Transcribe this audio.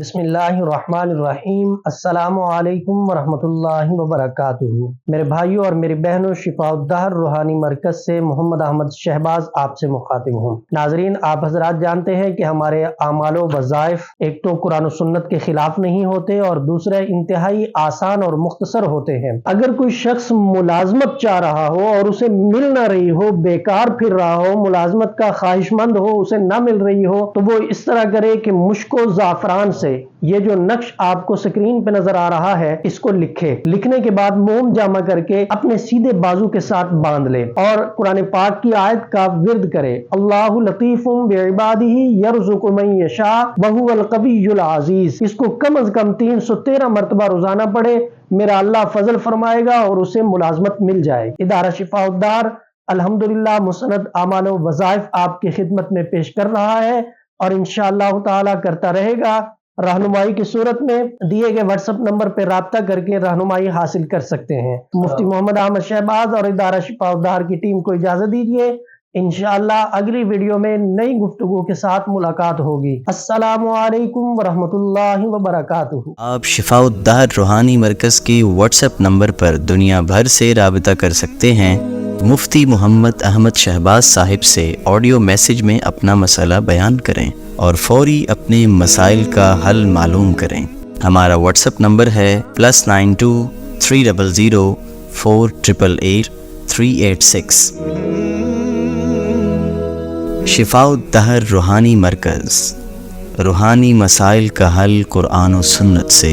बिस्मिल्लाहिर्रहमानिर्रहीम। अस्सलामु अलैकुम वरहमतुल्लाहि वबरकातुहू। मेरे भाइयों और मेरी बहनों, शिफाउद्दहर रूहानी मरकज़ से मोहम्मद अहमद शहबाज आपसे मुखातिब हूँ। नाजरीन, आप हजरात जानते हैं कि हमारे आमालो वज़ाइफ एक तो कुरान और सुन्नत के खिलाफ नहीं होते और दूसरे इंतहाई आसान और मुख्तसर होते हैं। अगर कोई शख्स मुलाजमत चाह रहा हो और उसे मिल न रही हो, बेकार फिर रहा हो, मुलाजमत का ख्वाहिशमंद हो, उसे न मिल रही हो, तो वो इस तरह करे कि मुश्को ज़ाफ़रान से ये जो नक्श आपको स्क्रीन पे नजर आ रहा है, इसको लिखने के बाद मोम जामा करके अपने सीधे बाजू के साथ बांध ले और कुरान पाक की आयत का विर्द करे, अल्लाहु लतीफुम बिइबादिही यरज़ुकु मन यशा वहुवल कवियुल अज़ीज। इसको कम से कम 313 मरतबा रोजाना पढ़े, मेरा अल्लाह फजल फरमाएगा और उसे मुलाजमत मिल जाए। इदारा शिफाउद्दहर अल्हम्दुलिल्लाह मुसनद आमाल व वज़ाइफ आपकी खिदमत में पेश कर रहा है और इंशाअल्लाह ताला करता रहेगा। रहनुमाई की सूरत में दिए गए व्हाट्सएप नंबर पर राब्ता करके रहनुमाई हासिल कर सकते हैं। मुफ्ती मोहम्मद अहमद शहबाज और इदारा शिफाउद्दहर की टीम को इजाजत दीजिए। इंशाअल्लाह अगली वीडियो में नई गुफ्तगू के साथ मुलाकात होगी। अस्सलामु अलैकुम वरहमतुल्लाहि वबरकातुहू। आप शिफाउद्दहर रूहानी मरकज़ के व्हाट्सएप नंबर पर दुनिया भर से राबिता कर सकते हैं। मुफ्ती मोहम्मद अहमद शहबाज साहिब से ऑडियो मैसेज में अपना मसला बयान करें और फौरी अपने मसाइल का हल मालूम करें। हमारा व्हाट्सएप नंबर है +92 300 488 386। शिफाउद्दहर रूहानी मरकज़, रूहानी मसाइल का हल कुरान और सुन्नत से।